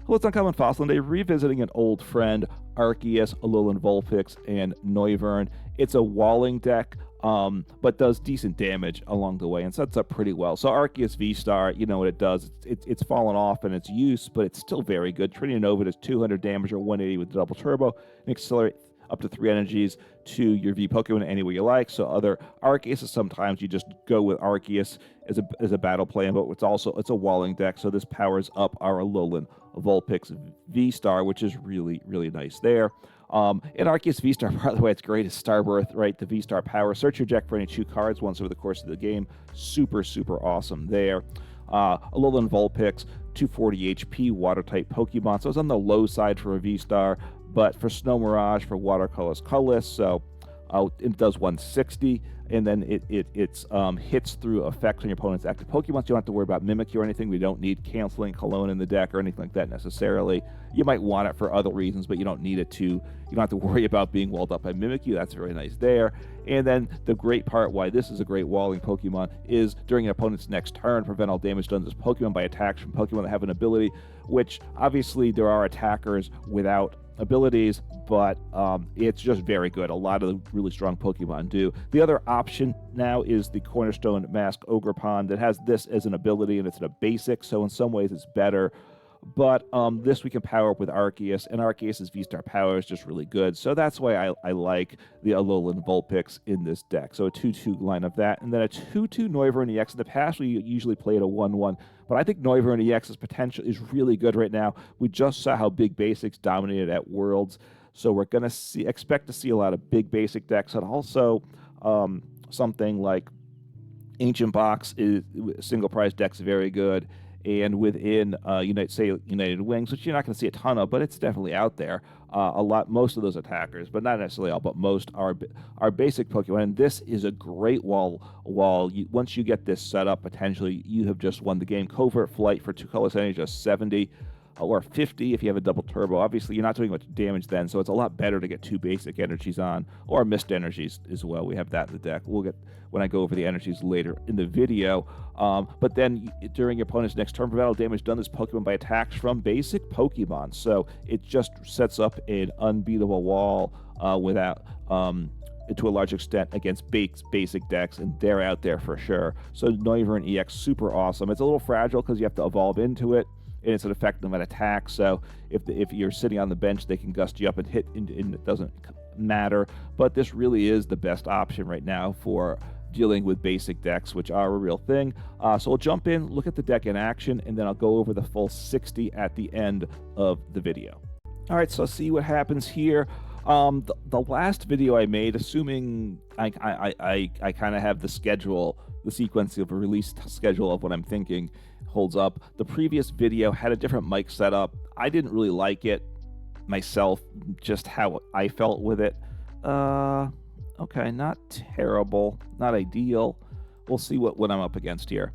Well, it's Uncommon Fossil, and they're revisiting an old friend, Arceus, Alolan Vulpix, and Noivern. It's a walling deck, but does decent damage along the way and sets up pretty well. So Arceus V-Star, you know what it does. It's fallen off in its use, but it's still very good. Trinity Nova does 200 damage or 180 with double turbo and accelerate up to 3 energies to your V Pokemon any way you like. So other Arceus, sometimes you just go with Arceus as a battle plan, but it's a walling deck. So this powers up our Alolan Vulpix V-Star, which is really, really nice there. In Arceus V-Star, by the way, it's great as Starbirth, right? The V-Star power. Search your deck for any 2 cards once over the course of the game. Super, super awesome there. Alolan Vulpix, 240 HP, Water-type Pokemon. So it's on the low side for a V-Star, but for Snow Mirage, for Watercolor's colorless, so it does 160, and then it hits through effects on your opponent's active Pokemon, so you don't have to worry about Mimikyu or anything. We don't need canceling Cologne in the deck or anything like that necessarily. You might want it for other reasons, but you don't need it to. You don't have to worry about being walled up by Mimikyu. That's very nice there. And then the great part why this is a great walling Pokemon is during an opponent's next turn, prevent all damage done to this Pokemon by attacks from Pokemon that have an ability, which obviously there are attackers without abilities, but it's just very good. A lot of the really strong Pokemon do. The other option now is the Cornerstone Mask Ogerpon that has this as an ability, and it's in a basic, so in some ways it's better. But this we can power up with Arceus, and Arceus's V-Star power is just really good. So that's why I like the Alolan Vulpix in this deck. So a 2-2 line of that, and then a 2-2 Noivern EX. In the past, we usually played a 1-1, but I think Noivern EX's potential is really good right now. We just saw how big basics dominated at Worlds, so we're going to expect to see a lot of big basic decks, and also something like Ancient Box is single prize decks very good. And within United Wings, which you're not going to see a ton of, but it's definitely out there. Most of those attackers, but not necessarily all, but most are basic Pokemon. And this is a great wall. Once you get this set up, potentially you have just won the game. Covert Flight for 2 colors energy, just 70. Or 50 if you have a double turbo. Obviously, you're not doing much damage then, so it's a lot better to get 2 basic energies on, or Mist Energies as well. We have that in the deck. We'll get when I go over the energies later in the video. But then during your opponent's next turn, prevent all damage done to this Pokemon by attacks from basic Pokemon. So it just sets up an unbeatable wall without. To a large extent against basic decks, and they're out there for sure. So Noivern EX, super awesome. It's a little fragile because you have to evolve into it, and it's an effective attack. So if you're sitting on the bench, they can gust you up and hit, and it doesn't matter. But this really is the best option right now for dealing with basic decks, which are a real thing. So we'll jump in, look at the deck in action, and then I'll go over the full 60 at the end of the video. All right, so see what happens here. The last video I made, assuming I kind of have the sequence of a release schedule of what I'm thinking holds up. The previous video had a different mic setup. I didn't really like it myself, just how I felt with it. Okay, not terrible, not ideal. We'll see what I'm up against here.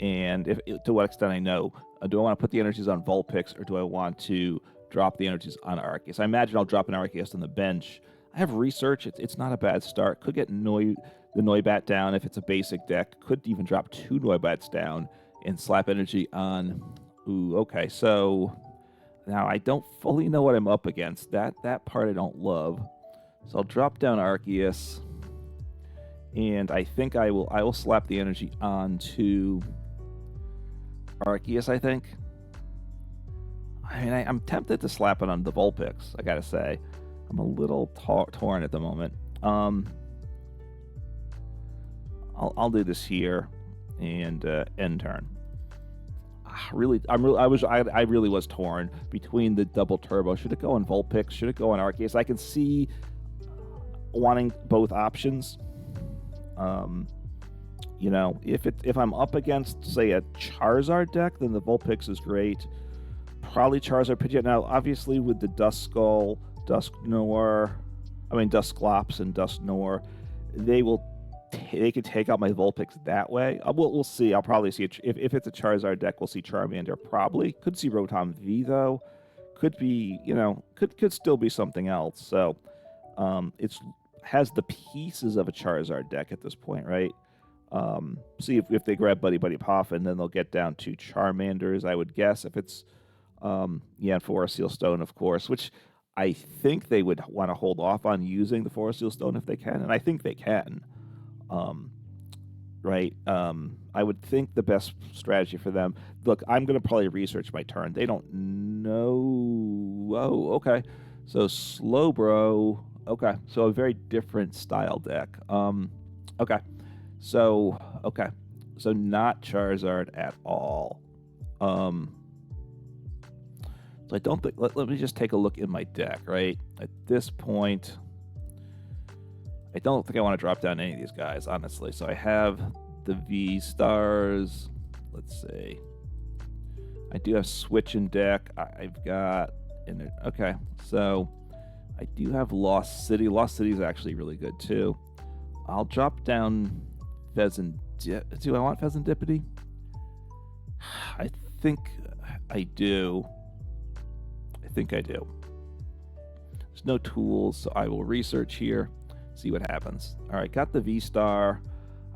And to what extent I know. Do I want to put the energies on Vulpix, or do I want to drop the energies on Arceus? I imagine I'll drop an Arceus on the bench. I have research. It's not a bad start. Could get the Noibat down if it's a basic deck. Could even drop 2 Noibats down and slap energy on. Ooh, okay. So now I don't fully know what I'm up against. That part I don't love. So I'll drop down Arceus, and I think I will slap the energy onto Arceus, I think. I mean, I'm tempted to slap it on the Vulpix, I gotta say. I'm a little torn at the moment. I'll do this here and end turn. I really was torn between the double turbo. Should it go on Vulpix? Should it go on Arceus? I can see wanting both options. You know, if I'm up against, say, a Charizard deck, then the Vulpix is great. Probably Charizard Pidgeot. Now, obviously, with the Duskull, Dusclops, and Dusknoir, they could take out my Vulpix that way. We'll see. I'll probably see it. If it's a Charizard deck, we'll see Charmander. Probably could see Rotom V though. Could be, could still be something else. So, it's has the pieces of a Charizard deck at this point, right? See if they grab Buddy PAF, and then they'll get down to Charmanders, I would guess. If it's Yeah, and Forest Seal Stone, of course, which I think they would want to hold off on using the Forest Seal Stone if they can, and I think they can. Right? I would think the best strategy for them. Look, I'm going to probably research my turn. They don't know. Oh, okay. So Slowbro. Okay, so a very different style deck. Okay. So not Charizard at all. So I don't think. Let me just take a look in my deck. Right at this point, I don't think I want to drop down any of these guys, honestly. So I have the V stars. Let's see. I do have Switch in deck. I've got in there. Okay, so I do have Lost City. Lost City is actually really good too. I'll drop down Fezandipiti. Do I want Fezandipiti? I think I do. There's no tools, so I will research here, see what happens. All right, got the V-Star.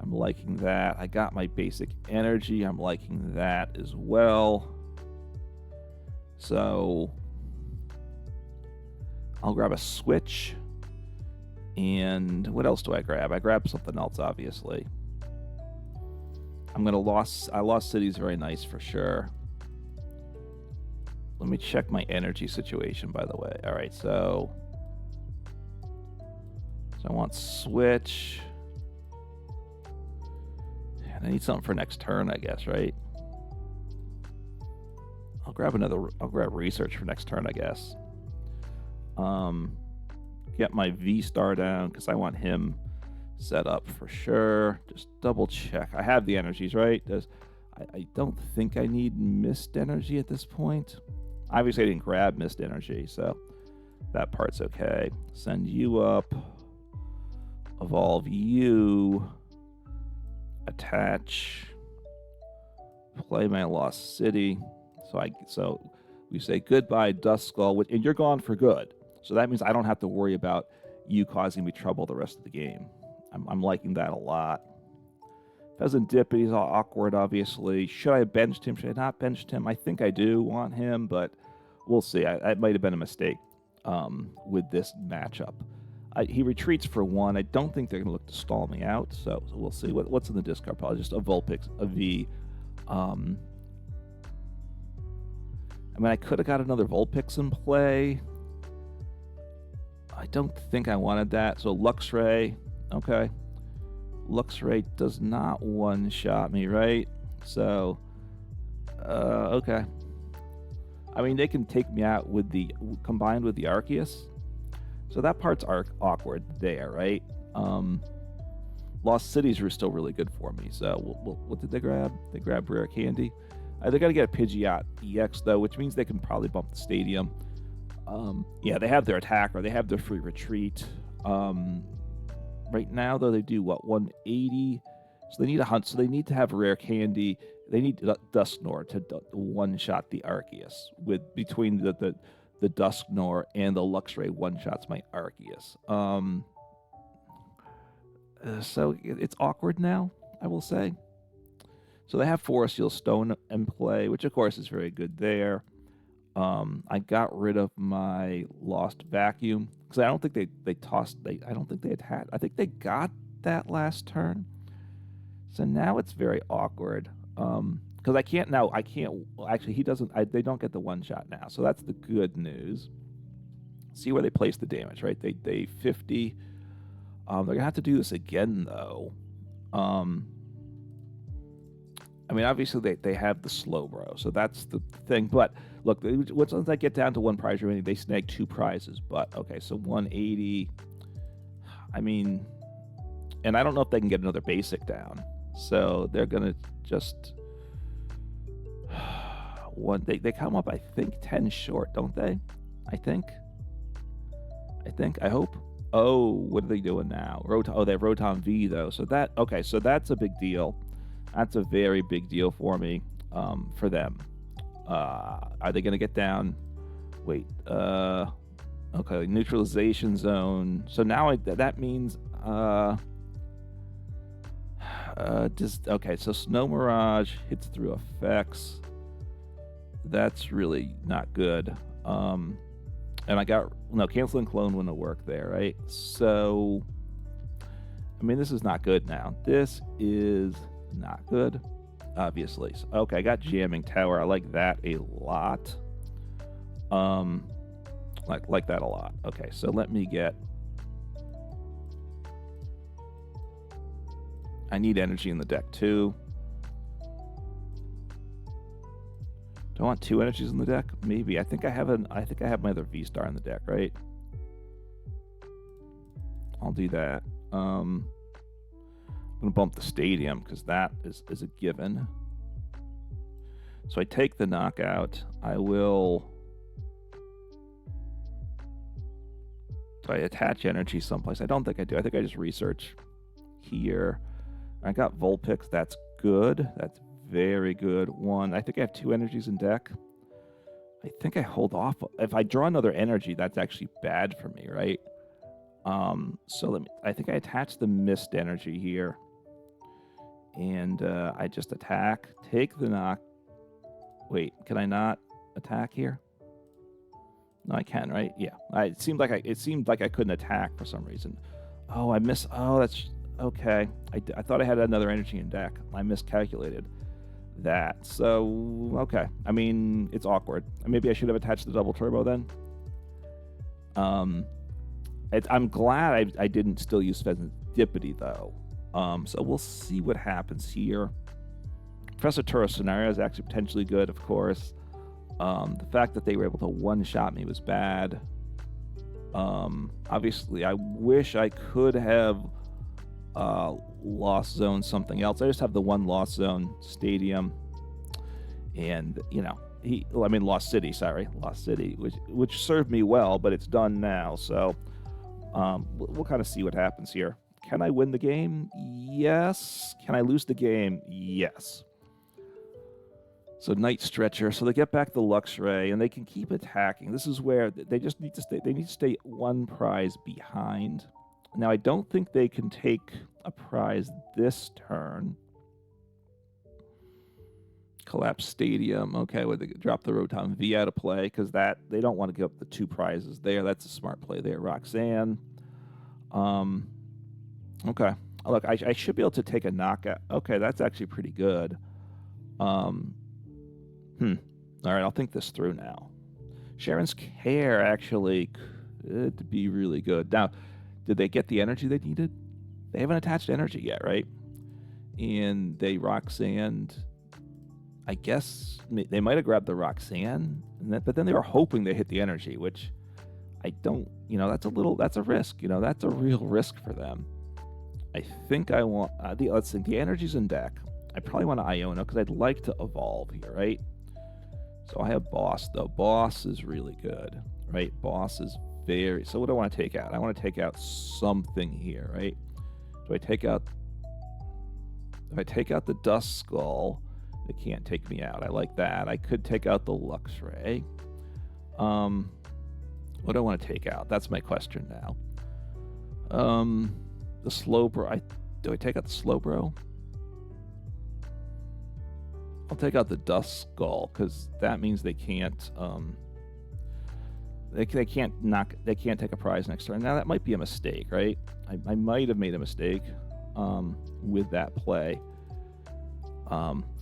I'm liking that. I got my basic energy. I'm liking that as well. So I'll grab a Switch. And what else do I grab? I grab something else, obviously. I'm going to Lost City is very nice for sure. Let me check my energy situation, by the way. All right, so I want Switch. And I need something for next turn, I guess, right? I'll grab research for next turn, I guess. Get my V-Star down because I want him set up for sure. Just double check. I have the energies, right? I don't think I need Mist Energy at this point. Obviously, I didn't grab Mist Energy, so that part's okay. Send you up. Evolve you. Attach. Play my Lost City. So we say goodbye, Duskull, and you're gone for good. So that means I don't have to worry about you causing me trouble the rest of the game. I'm liking that a lot. Fezandipiti is all awkward, obviously. Should I have benched him? Should I not benched him? I think I do want him, but we'll see. It might have been a mistake with this matchup. He retreats for 1. I don't think they're going to look to stall me out, so we'll see. What's in the discard pile? Just a Vulpix, a V. I mean, I could have got another Vulpix in play. I don't think I wanted that. So Luxray, okay. Luxray does not one-shot me, right? So, okay. I mean, they can take me out combined with the Arceus. So that part's awkward there, right? Lost Cities are still really good for me. So what did they grab? They grabbed Rare Candy. They got to get a Pidgeot EX, though, which means they can probably bump the stadium. Yeah, they have their attack, or they have their free retreat. Right now, though, they do, 180? So they need a hunt. So they need to have Rare Candy. They need Dusknoir to one-shot the Arceus. Between the Dusknoir and the Luxray one-shots my Arceus. So it's awkward now, I will say. So they have Forest Seal Stone in play, which, of course, is very good there. I got rid of my Lost Vacuum because I don't think they tossed. I don't think they had. I think they got that last turn. So now it's very awkward because I can't now. Actually, he doesn't. They don't get the one shot now. So that's the good news. See where they place the damage, right? They 50. They're gonna have to do this again though. I mean, obviously they have the Slowbro, so that's the thing. But look, once I get down to one prize remaining, they snag 2 prizes. But okay, so 180. I mean, and I don't know if they can get another basic down, so they're gonna just They come up, I think, 10 short, don't they? I think. I hope. Oh, what are they doing now? They have Rotom V though, so that's a big deal. That's a very big deal for me, for them. Are they going to get down? Wait. Okay, neutralization zone. So now that means okay. So Snow Mirage hits through effects. That's really not good. And I got... No, canceling clone wouldn't work there, right? So, I mean, this is not good now. This is not good, obviously. So, okay, I got Jamming Tower. I like that a lot. Like that a lot. Okay, so let me get... I need energy in the deck too. Do I want 2 energies in the deck? Maybe. I think I have my other V-Star in the deck, right? I'll do that. I'm gonna bump the stadium because that is a given. So I take the knockout. I will... Do I attach energy someplace? I don't think I do. I think I just research here. I got Vulpix. That's good. That's very good. 1. I think I have 2 energies in deck. I think I hold off. If I draw another energy, that's actually bad for me, right? So I think I attach the Mist Energy here. And I just attack. Take the knock. Wait, can I not attack here? No, I can, right? Yeah. It seemed like I couldn't attack for some reason. Oh, I miss. Oh, that's okay. I thought I had another energy in deck. I miscalculated that. So okay. I mean, it's awkward. Maybe I should have attached the double turbo then. I'm glad I didn't still use Fezandipiti though. So we'll see what happens here. Professor Turo scenario is actually potentially good, of course. The fact that they were able to one-shot me was bad. Obviously, I wish I could have Lost Zone something else. I just have the one Lost Zone Stadium. And, you know, Lost City, sorry. Lost City, which served me well, but it's done now. So we'll kind of see what happens here. Can I win the game? Yes. Can I lose the game? Yes. So Night Stretcher, so they get back the Luxray, and they can keep attacking. This is where they just need to stay. They need to stay 1 prize behind. Now, I don't think they can take a prize this turn. Collapse Stadium. Okay, well, they drop the Rotom V out of play because they don't want to give up the 2 prizes there. That's a smart play there. Roxanne. Okay. Look, I should be able to take a knockout. Okay, that's actually pretty good. All right, I'll think this through now. Cheren's Care actually could be really good. Now, did they get the energy they needed? They haven't attached energy yet, right? And they Roxanne. I guess they might have grabbed the Roxanne, but then they were hoping they hit the energy, which I don't, that's a risk. That's a real risk for them. I think I want, let's think, the energy's in deck. I probably want to Iono because I'd like to evolve here, right? So I have Boss, though. Boss is really good, right? Boss is very... So what do I want to take out? I want to take out something here, right? Do I take out... If I take out the Dust Skull, they can't take me out. I like that. I could take out the Luxray. What do I want to take out? That's my question now. The Slowbro... Do I take out the Slowbro? I'll take out the Dust Skull because that means they can't they can't take a prize next turn. Now that might be a mistake, right? I might have made a mistake with that play.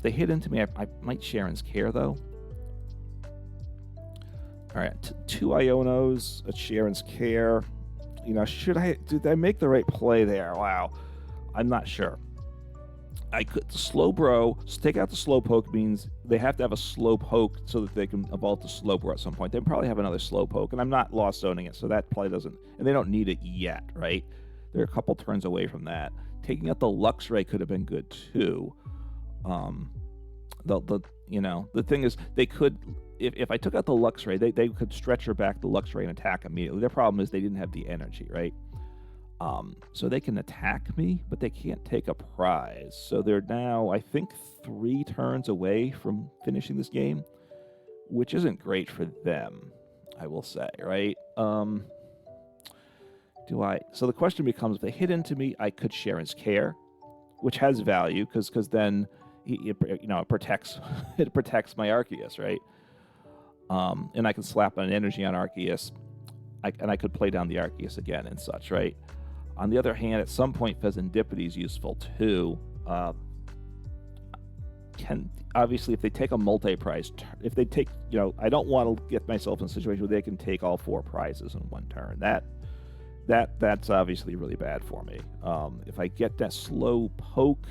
They hit into me. I might Cheren's Care though. All right, 2 Ionos, a Cheren's Care. Did I make the right play there? Wow, I'm not sure. I could Slowbro, take out the Slowpoke means they have to have a Slowpoke so that they can evolve to Slowbro at some point. They probably have another Slowpoke, and I'm not Lost Zoning it, so that play doesn't, and they don't need it yet, right? They're a couple turns away from that. Taking out the Luxray could have been good too. The thing is, they could, if I took out the Luxray, they could stretch her back the Luxray and attack immediately. Their problem is they didn't have the energy, right? So they can attack me, but they can't take a prize. So they're now, I think, 3 turns away from finishing this game, which isn't great for them, I will say, right? So the question becomes, if they hit into me, I could Cheren's Care, which has value, because then it protects it protects my Arceus, right? And I can slap an energy on Arceus, and I could play down the Arceus again and such, right? On the other hand, at some point, Fezandipiti is useful too. Obviously, if they take a multi-prize, if they take, I don't want to get myself in a situation where they can take all 4 prizes in one turn. That's obviously really bad for me. If I get that slow poke,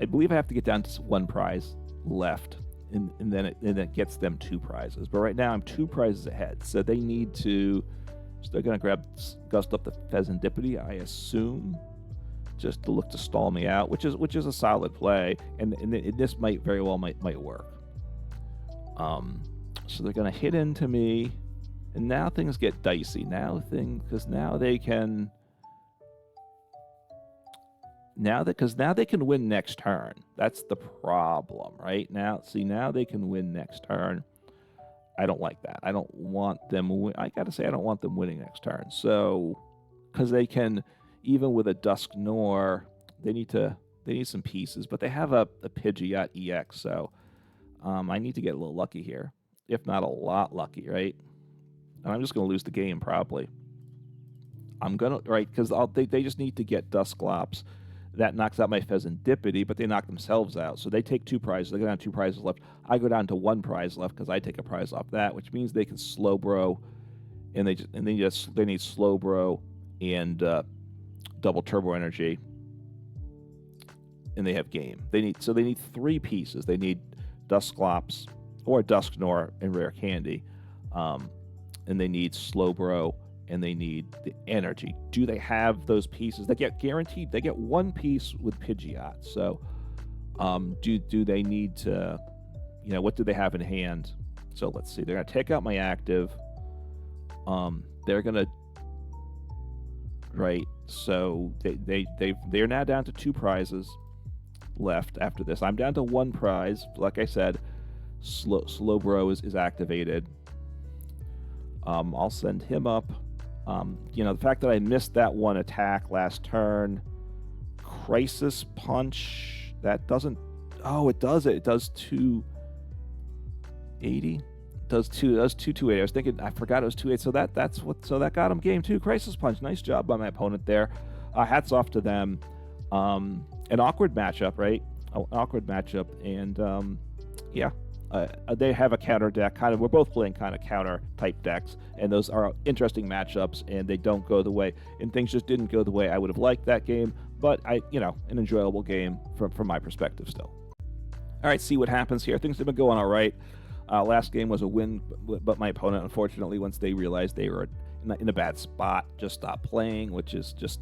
I believe I have to get down to 1 prize left, and then it gets them 2 prizes. But right now I'm 2 prizes ahead, so they need to. So they're going to gust up the Fezandipiti, I assume, just to look to stall me out, which is a solid play, and this might very well might work. So they're going to hit into me, and now things get dicey. Because now they can win next turn. That's the problem, right? Now they can win next turn. I don't like that. I don't want them. I gotta say, I don't want them winning next turn. So, because they can, even with a Dusknoir, they need some pieces, but they have a Pidgeot EX. So, I need to get a little lucky here, if not a lot lucky, right? And I'm just gonna lose the game probably. Because they just need to get Dusclops. That knocks out my Fezandipiti, but they knock themselves out. So they take 2 prizes. They go down to 2 prizes left. I go down to 1 prize left because I take a prize off that, which means they can Slowbro, and they need Slowbro and double Turbo Energy, and they have game. They need 3 pieces. They need Dusclops or Dusknoir and Rare Candy, and they need Slowbro. And they need the energy. Do they have those pieces? They get guaranteed. They get 1 piece with Pidgeot. So, do they need to? What do they have in hand? So let's see. They're gonna take out my active. They're gonna. Right. So they're now down to 2 prizes left after this. I'm down to 1 prize. Like I said, Slowbro is activated. I'll send him up. The fact that I missed that 1 attack last turn, Crisis Punch, that doesn't. Oh, it does it. It does 280. It does 280. I was thinking, I forgot it was 280. So that got him game 2. Crisis Punch. Nice job by my opponent there. Hats off to them. An awkward matchup, right? Awkward matchup, and yeah. They have a counter deck. We're both playing kind of counter type decks, and those are interesting matchups. And they don't go the way, and things just didn't go the way I would have liked that game. But an enjoyable game from my perspective still. All right, see what happens here. Things have been going all right. Last game was a win, but my opponent, unfortunately, once they realized they were in a bad spot, just stopped playing, which is just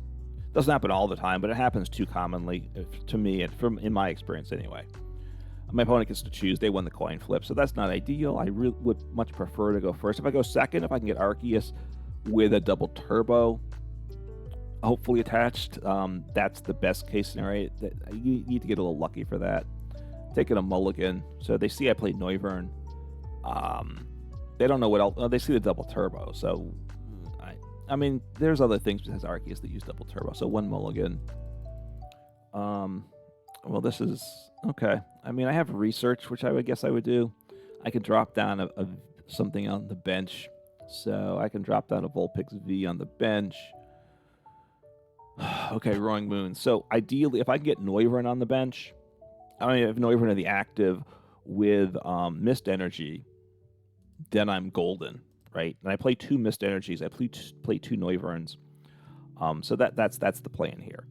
doesn't happen all the time, but it happens too commonly to me, and in my experience anyway. My opponent gets to choose. They won the coin flip, so that's not ideal. I really would much prefer to go first. If I go second, if I can get Arceus with a double turbo, hopefully attached, that's the best case scenario. You need to get a little lucky for that. Taking a mulligan. So they see I played Noivern. They don't know what else. They see the double turbo. So, I mean, there's other things besides Arceus that use double turbo. So 1 mulligan. Well, this is okay. I mean, I have research, which I would guess I would do. I could drop down something on the bench. So I can drop down a Vulpix V on the bench. Okay, Roaring Moon. So ideally, if I can get Noivern on the bench, I mean, if Noivern in the active with Mist Energy, then I'm golden, right? And I play 2 Mist Energies. I play 2 Noiverns. So that's the plan here.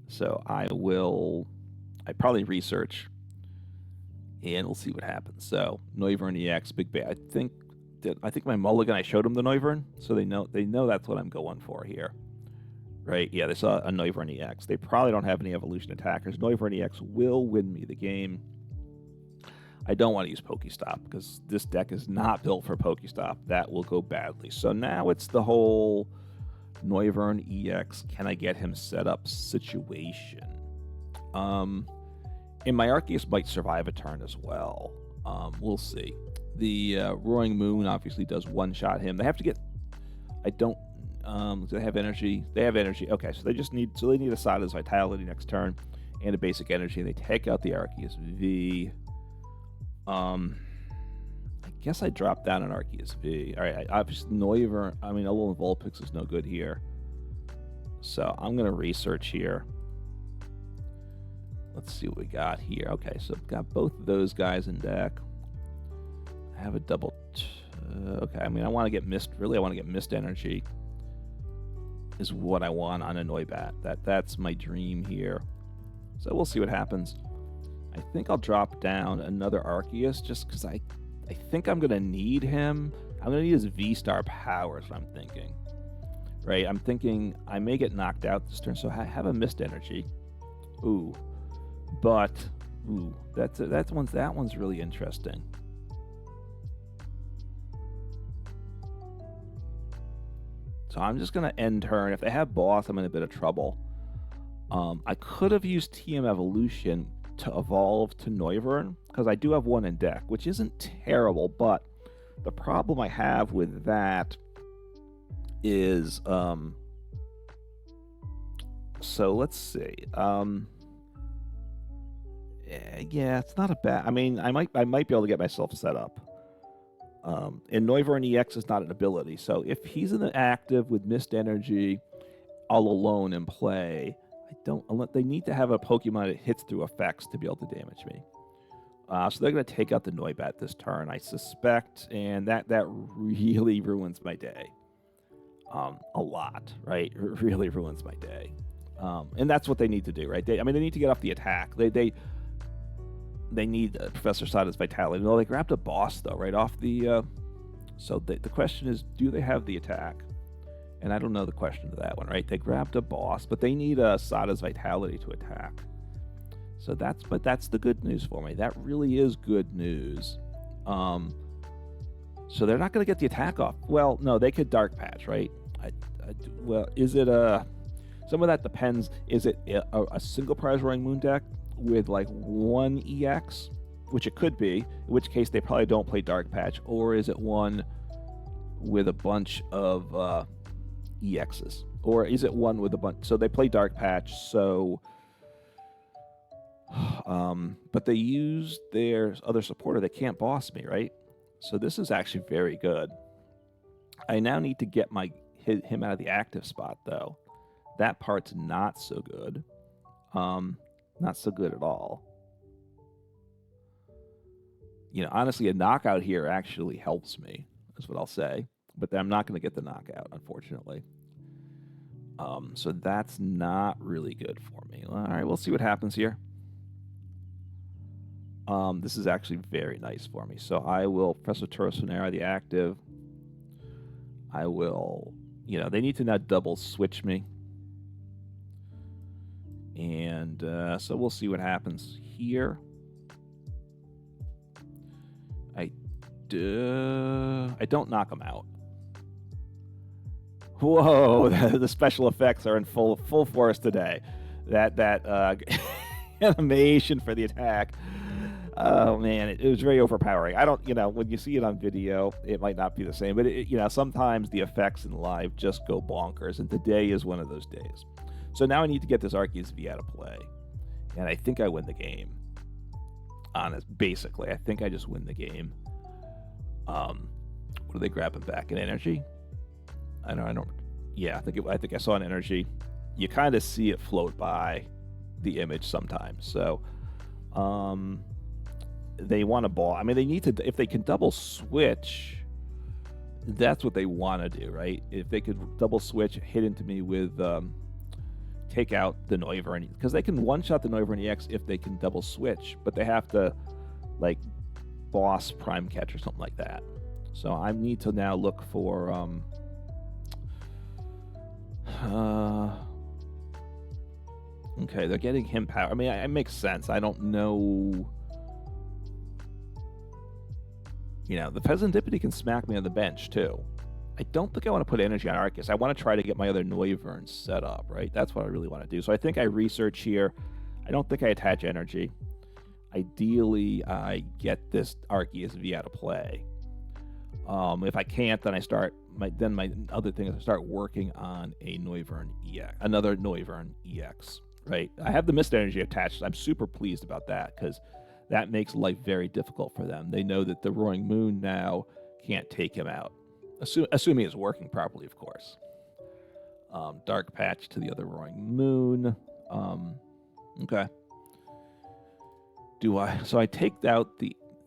So I probably research, and we'll see what happens. So Noivern EX, big bad. I think my mulligan, I showed them the Noivern, so they know that's what I'm going for here. Right? Yeah, they saw a Noivern EX. They probably don't have any evolution attackers. Noivern EX will win me the game. I don't want to use Pokestop because this deck is not built for Pokestop. That will go badly. So now it's the whole Noivern EX, can I get him set up situation. And my Arceus might survive a turn as well. We'll see. The Roaring Moon obviously does one-shot him. They have to get... do they have energy? They have energy. Okay, so they need a Sada's Vitality next turn and a basic energy. They take out the Arceus V. I guess I dropped down an Arceus V. All right, obviously Noivern, I mean, Alolan Vulpix is no good here. So I'm going to research here. Let's see what we got here. Okay, so I've got both of those guys in deck. I have a double... okay, I mean, I want to get Mist... Really, I want to get Mist Energy is what I want on a Noibat. That's my dream here. So we'll see what happens. I think I'll drop down another Arceus just because I think I'm going to need him. I'm going to need his V-Star power is what I'm thinking. Right? I'm thinking I may get knocked out this turn, so I have a Mist Energy. Ooh. But, ooh, that one's really interesting. So I'm just going to end turn. If they have boss, I'm in a bit of trouble. I could have used TM Evolution to evolve to Noivern, because I do have one in deck, which isn't terrible, but the problem I have with that is, so let's see. Yeah, it's not a bad... I mean, I might be able to get myself set up. And Noivern EX is not an ability, so if he's in the active with Mist Energy all alone in play, they need to have a Pokemon that hits through effects to be able to damage me. So they're going to take out the Noibat this turn, I suspect, and that really ruins my day. A lot, right? It really ruins my day. And that's what they need to do, right? They need to get off the attack. They need Professor Sada's Vitality. No, they grabbed a boss, though, right off the... So the question is, do they have the attack? And I don't know the question to that one, right? They grabbed a boss, but they need Sada's Vitality to attack. So that's the good news for me. That really is good news. So they're not going to get the attack off. Well, no, they could Dark Patch, right? Well, is it a... Some of that depends. Is it a single prize Roaring Moon deck with like one EX, which it could be, in which case they probably don't play Dark Patch, or is it one with a bunch of EXs, or is it one with a bunch? So they play Dark Patch, so but they use their other supporter. They can't boss me, right? So this is actually very good. I now need to get him out of the active spot, though. That part's not so good. Not so good at all. You know, honestly, a knockout here actually helps me, is what I'll say. But I'm not going to get the knockout, unfortunately. So that's not really good for me. All right, we'll see what happens here. This is actually very nice for me. So I will Professor Turo Sonera, the active. I will, they need to now double switch me. And so we'll see what happens here. I don't knock him out. Whoa, the special effects are in full force today. That animation for the attack. Oh man, it was very overpowering. I don't, when you see it on video, it might not be the same, but sometimes the effects in live just go bonkers, and today is one of those days. So now I need to get this Arceus V out of play, and I think I win the game. Basically, I think I just win the game. What are they grabbing back? An energy? I don't. Yeah, I think I saw an energy. You kind of see it float by the image sometimes. So, they want a ball. They need to. If they can double switch, that's what they want to do, right? If they could double switch, hit into me with. Take out the Noivern, because they can one-shot the Noivern EX if they can double switch, but they have to, boss Prime Catcher or something like that. So I need to now look for, okay, they're getting him power. It makes sense. I don't know, the Fezandipiti can smack me on the bench, too. I don't think I want to put energy on Arceus. I want to try to get my other Noivern set up, right? That's what I really want to do. So I think I research here. I don't think I attach energy. Ideally, I get this Arceus V out of play. If I can't, then my other thing is I start working on a Noivern EX, another Noivern EX, right? I have the Mist Energy attached. I'm super pleased about that, because that makes life very difficult for them. They know that the Roaring Moon now can't take him out, assuming it's working properly, of course. Dark Patch to the other Roaring Moon. Okay. So I take out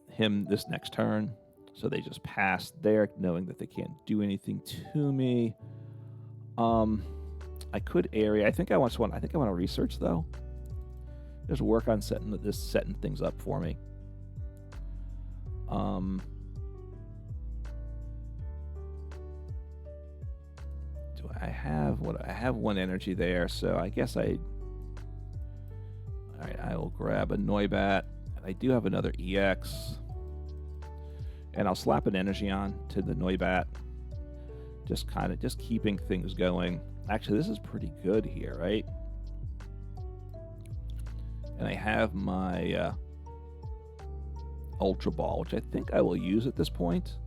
him this next turn, so they just pass there, knowing that they can't do anything to me. I could Eri. I think I want to research though. Just work on setting things up for me. Do I have I have one energy there, so I guess all right, I will grab a Noibat. I do have another EX. And I'll slap an energy on to the Noibat. Just keeping things going. Actually, this is pretty good here, right? And I have my Ultra Ball, which I think I will use at this point.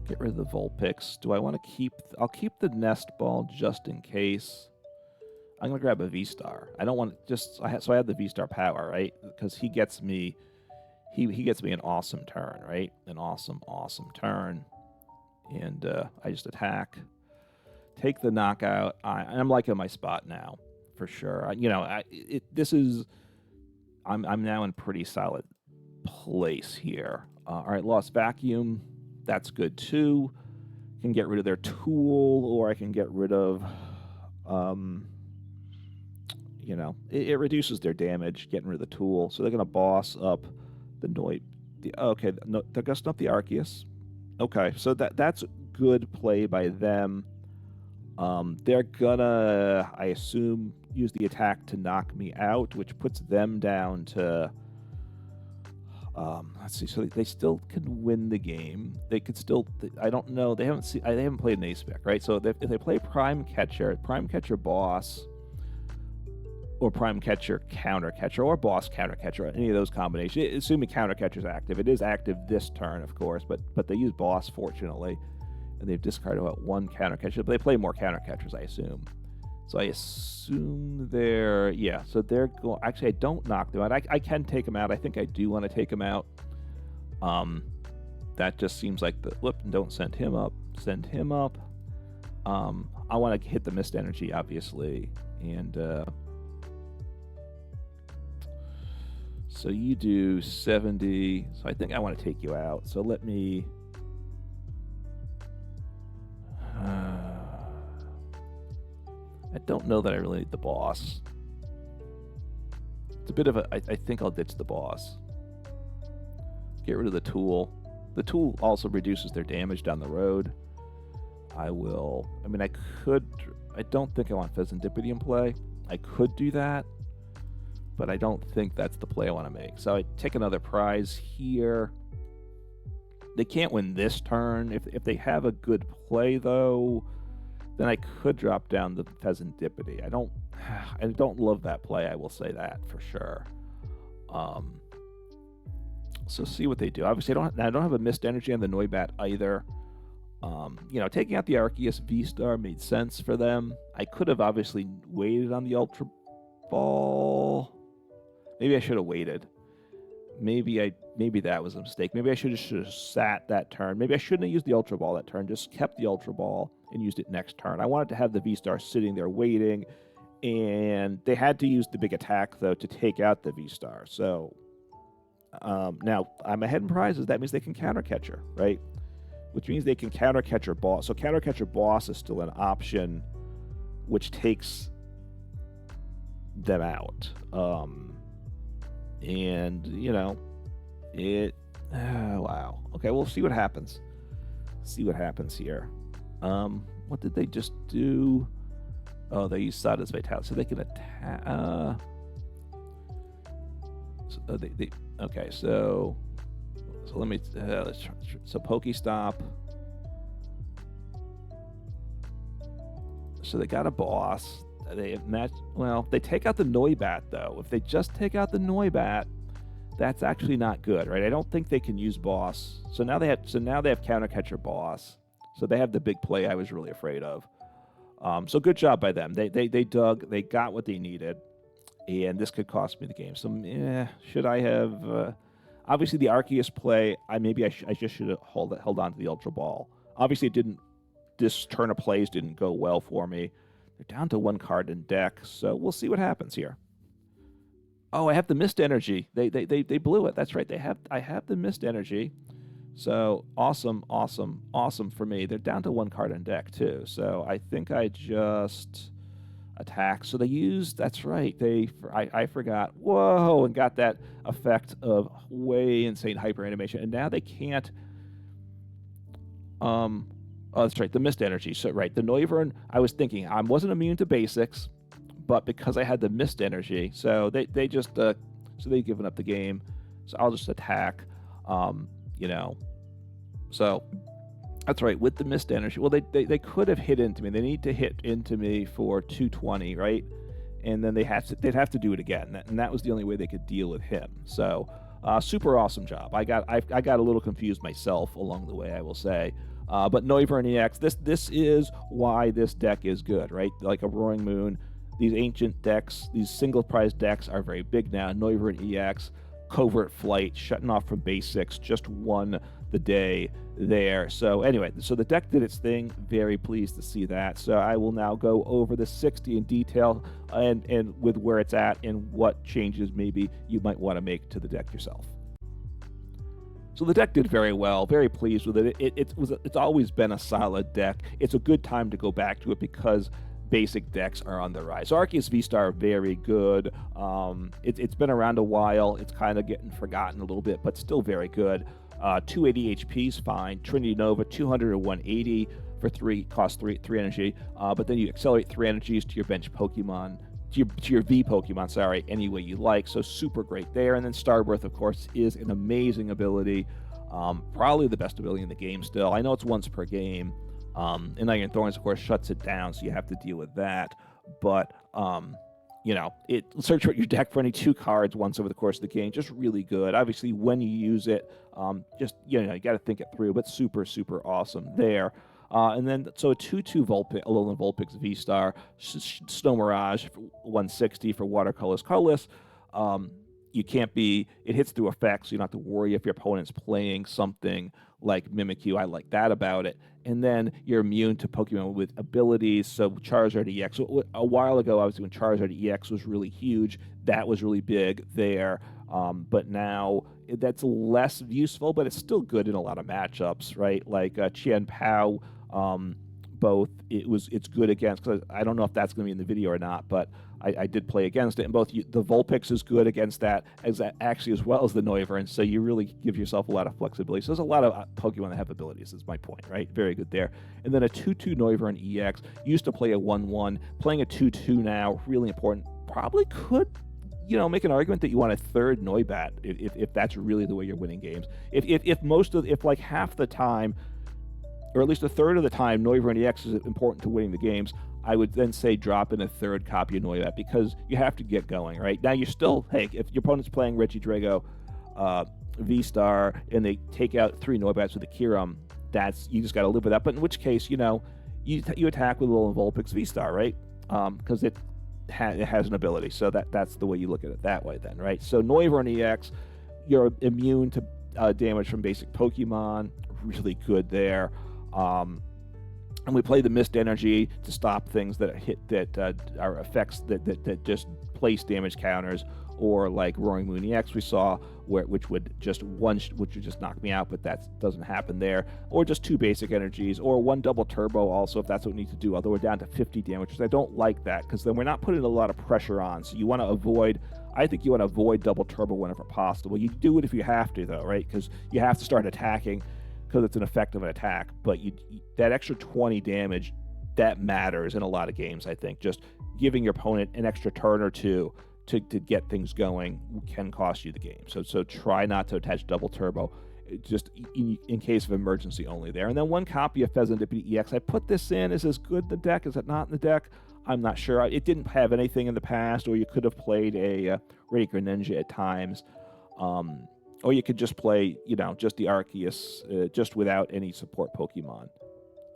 Get rid of the Vulpix. Do I want to keep... I'll keep the Nest Ball just in case. I'm going to grab a V-Star. I don't want to so I have the V-Star power, right? Because he gets me... He gets me an awesome turn, right? An awesome turn. And I just attack. Take the knockout. I'm liking my spot now, for sure. I'm now in pretty solid place here. All right, Lost Vacuum. That's good too. Can get rid of their tool, or I can get rid of, it reduces their damage getting rid of the tool. So they're gonna boss up the they're gonna snuff the Arceus. Okay, so that's good play by them. They're gonna, I assume, use the attack to knock me out, which puts them down to... let's see. So they still can win the game. They could still... I don't know. They haven't played an Ace-Spec, right? So if they play Prime Catcher Boss, or Prime Catcher Counter Catcher, or Boss Counter Catcher, any of those combinations, assuming Counter Catcher's active. It is active this turn, of course, but they use Boss, fortunately. And they've discarded about one counter catcher, but they play more counter catchers, I assume. So I assume so they're going... Actually, I don't knock them out. I can take them out. I think I do want to take them out. That just seems like don't send him up. Send him up. I want to hit the Mist Energy, obviously. And so you do 70. So I think I want to take you out. So let me... I don't know that I really need the boss. It's a bit of a... I think I'll ditch the boss. Get rid of the tool. The tool also reduces their damage down the road. I don't think I want Fezandipiti in play. I could do that, but I don't think that's the play I want to make. So I take another prize here. They can't win this turn. If they have a good play, though, then I could drop down the Fezandipiti. I don't love that play, I will say that for sure. So see what they do. Obviously, I don't have a Mist Energy on the Noibat either. Taking out the Arceus V-Star made sense for them. I could have obviously waited on the Ultra Ball. Maybe I should have waited. Maybe that was a mistake. Maybe I should have sat that turn. Maybe I shouldn't have used the Ultra Ball that turn. Just kept the Ultra Ball and used it next turn. I wanted to have the V-Star sitting there waiting, and they had to use the big attack, though, to take out the V-Star. So now I'm ahead in prizes. That means they can counter catcher, right? Which means they can counter catcher boss. So counter catcher boss is still an option, which takes them out. Wow. Okay, we'll see what happens. See what happens here. What did they just do? Oh, they use Sada's Vitality, so they can attack. Okay, so let me. Let's try. So Pokestop. So they got a boss. They take out the Noibat, though. If they just take out the Noibat, that's actually not good, right? I don't think they can use boss. So now they have counter catcher boss. So they have the big play I was really afraid of. So good job by them. They dug, they got what they needed, and this could cost me the game. So should I have? Obviously, the Arceus play, I just should have held on to the Ultra Ball. Obviously, it didn't. This turn of plays didn't go well for me. They're down to 1 card in deck, so we'll see what happens here. Oh, I have the Mist Energy. They blew it. That's right. I have the Mist Energy. So awesome for me. They're down to 1 card in deck too. So I think I just attack. So they used, that's right. I forgot. Whoa, and got that effect of way insane hyper animation. And now they can't. Oh, that's right. The Mist Energy. So right, the Noivern. I was thinking I wasn't immune to basics, but because I had the Mist Energy, so they just so they've given up the game. So I'll just attack. So that's right, with the Mist Energy. Well, they could have hit into me. They need to hit into me for 220, right? And then they'd have to do it again, and that was the only way they could deal with him. So super awesome job. I got a little confused myself along the way, I will say. But Noivern EX, this is why this deck is good, right? Like a Roaring Moon. These ancient decks, these single prize decks are very big now. Noivern EX, Covert Flight, shutting off from basics, just won the day there. So anyway, so the deck did its thing. Very pleased to see that. So I will now go over the 60 in detail and with where it's at and what changes maybe you might want to make to the deck yourself. So the deck did very well. Very pleased with it. It's always been a solid deck. It's a good time to go back to it because basic decks are on the rise. So Arceus V-Star, very good. It's been around a while. It's kind of getting forgotten a little bit, but still very good. 280 HP is fine. Trinity Nova, 200 or 180 for 3, cost 3 energy. But then you accelerate 3 energies to your bench Pokemon, to your V Pokemon, sorry, any way you like. So super great there. And then Starbirth, of course, is an amazing ability. Probably the best ability in the game still. I know it's once per game. And Iron Thorns, of course, shuts it down, so you have to deal with that. But, it search out your deck for any 2 cards once over the course of the game. Just really good. Obviously, when you use it, you got to think it through, but super, super awesome there. And then, so a 2/2 Alolan Vulpix V-Star, Snow Mirage, 160 for Watercolor's Colorless. It hits through effects, so you don't have to worry if your opponent's playing something like Mimikyu. I like that about it. And then you're immune to Pokemon with abilities, so Charizard EX. So a while ago, I was doing Charizard EX was really huge. That was really big there. But now that's less useful, but it's still good in a lot of matchups, right? Like Qian Pao, it's good against, because I don't know if that's going to be in the video or not, but I did play against it, and the Vulpix is good against that, as well as the Noivern, so you really give yourself a lot of flexibility. So there's a lot of Pokemon that have abilities, is my point, right? Very good there. And then a 2/2 Noivern EX, used to play a 1/1, playing a 2/2 now, really important. Probably could, make an argument that you want a 3rd Noibat, if that's really the way you're winning games. If like half the time, or at least a third of the time, Noivern EX is important to winning the games, I would then say drop in a 3rd copy of Noibat, because you have to get going, right? Now you're still, hey, if your opponent's playing Regidrago V-Star and they take out 3 Noibats with a Kyurem, you just got to live with that. But in which case, you attack with Alolan Vulpix V-Star, right? Because it has an ability. So that's the way you look at it that way then, right? So Noivern EX, you're immune to damage from basic Pokemon. Really good there. And we play the Mist Energy to stop things that are effects that just place damage counters, or like Roaring Moon EX we saw, which would just knock me out, but that doesn't happen there. Or just 2 basic energies, or 1 double turbo also, if that's what we need to do, although we're down to 50 damage, which I don't like that, because then we're not putting a lot of pressure on. So you want to avoid double turbo whenever possible. You do it if you have to, though, right? Because you have to start attacking, because it's an effect of an attack, but that extra 20 damage, that matters in a lot of games, I think. Just giving your opponent an extra turn or 2 to get things going can cost you the game. So try not to attach double turbo, just in case of emergency only there. And then 1 copy of Fezandipiti EX. I put this in. Is this good in the deck? Is it not in the deck? I'm not sure. It didn't have anything in the past, or you could have played a Radiant Greninja at times. Or you could just play, just the Arceus, just without any support Pokemon.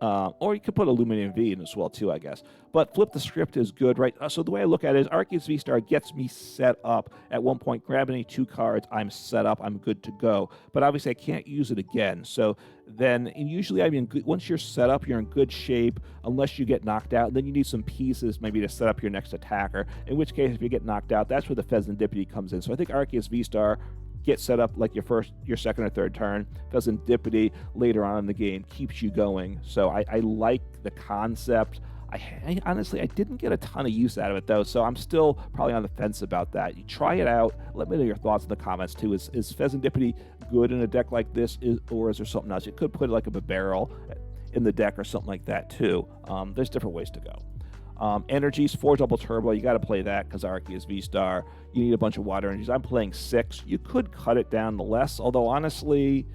Or you could put Illuminating V in as well, too, I guess. But Flip the Script is good, right? So the way I look at it is Arceus V-Star gets me set up. At one point, grab any 2 cards, I'm set up, I'm good to go. But obviously, I can't use it again. So then, and usually, I mean, once you're set up, you're in good shape, unless you get knocked out. Then you need some pieces maybe to set up your next attacker, in which case, if you get knocked out, that's where the Fezandipiti comes in. So I think Arceus V-Star get set up like your second or third turn. Fezandipiti later on in the game keeps you going. So I like the concept. I honestly, I didn't get a ton of use out of it, though, so I'm still probably on the fence about that. You try it out. Let me know your thoughts in the comments, too. Is Fezandipiti good in a deck like this, or is there something else? You could put like a barrel in the deck or something like that, too. There's different ways to go. Energies, 4 double turbo. You got to play that because Arceus V-Star. You need a bunch of water energies. I'm playing 6. You could cut it down to less, although honestly,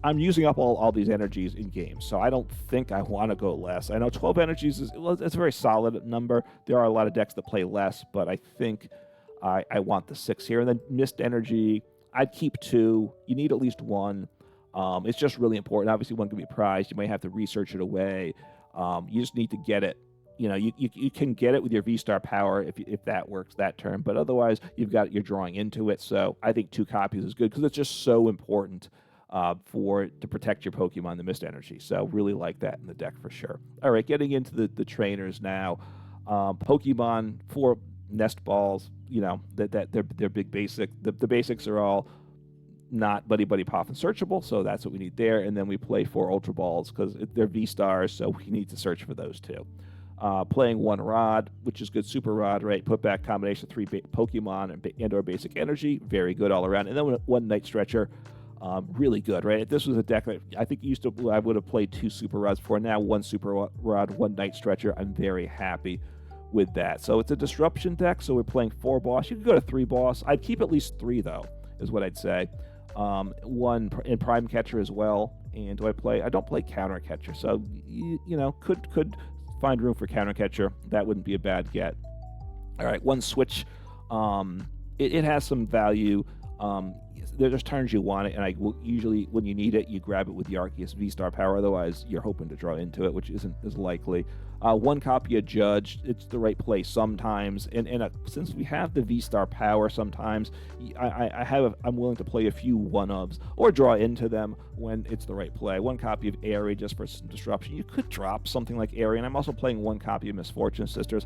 I'm using up all these energies in games, so I don't think I want to go less. I know 12 energies it's a very solid number. There are a lot of decks that play less, but I think I want the 6 here. And then Mist Energy, I'd keep 2. You need at least 1. It's just really important. Obviously, one can be prized. You might have to research it away. You just need to get it. You know, you can get it with your V-Star power if that works that turn, but otherwise you're drawing into it. So I think 2 copies is good because it's just so important to protect your Pokemon, the Mist Energy. So really like that in the deck for sure. All right, getting into the trainers now. Pokemon for Nest Balls. You know that they're big basic. The basics are all not Buddy PAF and searchable, so that's what we need there. And then we play 4 Ultra Balls because they're V-Stars, so we need to search for those too. Playing 1 Rod, which is good. Super Rod, right? Put back combination of 3 Pokemon and/or basic energy. Very good all around. And then 1 Night Stretcher. Really good, right? If this was a deck that I think I would have played 2 Super Rods for. Now 1 Super Rod, 1 Night Stretcher. I'm very happy with that. So it's a disruption deck, so we're playing 4 boss. You could go to 3 boss. I'd keep at least 3, though, is what I'd say. 1 in Prime Catcher as well. And I don't play Counter Catcher, so, you know, could find room for Counter Catcher. That wouldn't be a bad get. All right, 1 Switch. It has some value. There's turns you want it, and I will usually, when you need it, you grab it with the Arceus V-Star power. Otherwise, you're hoping to draw into it, which isn't as likely. 1 copy of Judge. It's the right play sometimes, and since we have the V-Star power, sometimes I'm willing to play a few 1-ofs or draw into them when it's the right play. 1 copy of Eri just for some disruption. You could drop something like Eri, and I'm also playing 1 copy of Misfortune Sisters.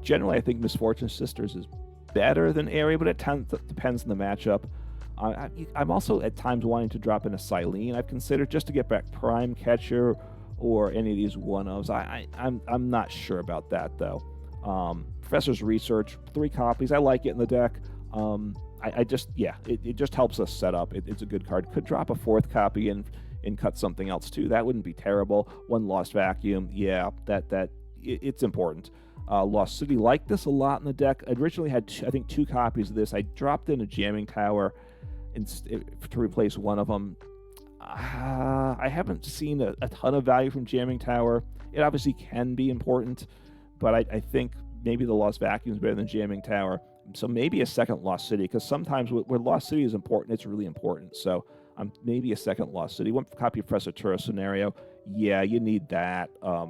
Generally, I think Misfortune Sisters is better than Eri, but it depends on the matchup. I'm also at times wanting to drop in a Silene. I've considered just to get back Prime Catcher or any of these 1-ofs. I'm not sure about that though. Professor's Research, 3 copies. I like it in the deck. It just helps us set up. It's a good card. Could drop a 4th copy and cut something else too. That wouldn't be terrible. 1 Lost Vacuum. Yeah, it's important. Lost City like this a lot in the deck. I originally had I think 2 copies of this. I dropped in a Jamming Tower to replace one of them. I haven't seen a ton of value from Jamming Tower. It obviously can be important, but I think maybe the Lost Vacuum is better than Jamming Tower. So maybe a second Lost City, because sometimes where Lost City is important, it's really important. So maybe a second Lost City. 1 copy of Professor Turo Scenario. Yeah, you need that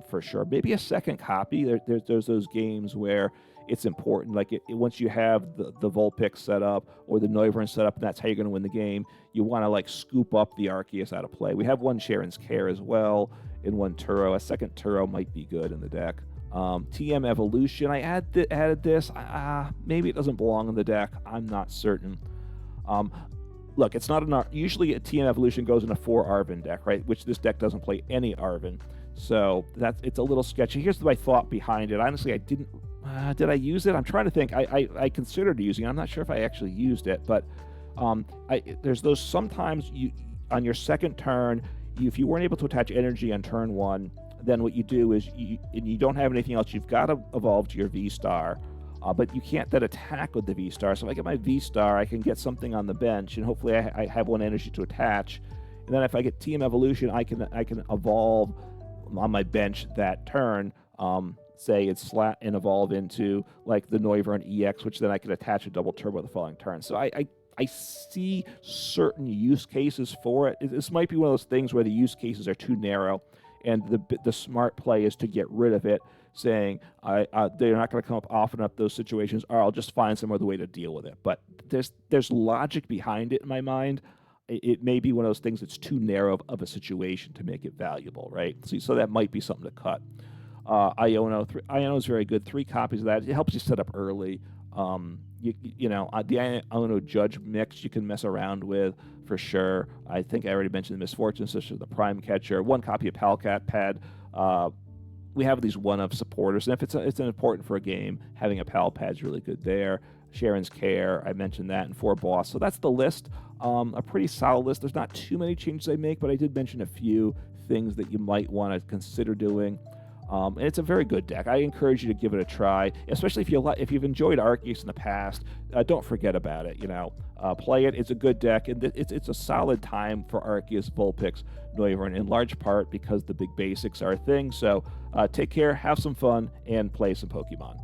for sure. Maybe a second copy. There's those games where it's important. Like once you have the Vulpix set up or the Noivern set up, and that's how you're going to win the game, you want to like scoop up the Arceus out of play. We have 1 Cheren's Care as well and 1 Turo. A second Turo might be good in the deck. TM Evolution. I added this. Maybe it doesn't belong in the deck. I'm not certain. Look, it's not usually a TM Evolution goes in a 4 Arven deck, right? Which this deck doesn't play any Arven. So it's a little sketchy. Here's my thought behind it. Honestly, I didn't. Did I use it? I'm trying to think. I considered using it. I'm not sure if I actually used it, but there's those sometimes on your second turn, if you weren't able to attach energy on turn 1, then what you do is you don't have anything else. You've got to evolve to your V-Star. But you can't then attack with the V-Star. So if I get my V-Star, I can get something on the bench, and hopefully I have 1 energy to attach. And then if I get TM Evolution, I can evolve on my bench that turn. Say it's flat and evolve into like the Noivern EX, which then I can attach a double turbo the following turn. So I see certain use cases for it. This might be one of those things where the use cases are too narrow, and the smart play is to get rid of it, saying they're not going to come up often enough those situations, or I'll just find some other way to deal with it. But there's logic behind it in my mind. It may be one of those things that's too narrow of a situation to make it valuable, right? So that might be something to cut. Iono is very good. 3 copies of that. It helps you set up early. The Iono Judge mix you can mess around with for sure. I think I already mentioned the Misfortune Sister, the Prime Catcher, 1 copy of Pal Pad. We have these one-of supporters, and if it's important for a game, having a Pal Pad is really good there. Cheren's Care, I mentioned that, and 4 boss. So that's the list. A pretty solid list. There's not too many changes I make, but I did mention a few things that you might want to consider doing. And it's a very good deck. I encourage you to give it a try, especially if you've enjoyed Arceus in the past. Don't forget about it. Play it. It's a good deck, and it's a solid time for Arceus Vulpix Noivern, in large part because the big basics are a thing. So take care, have some fun, and play some Pokemon.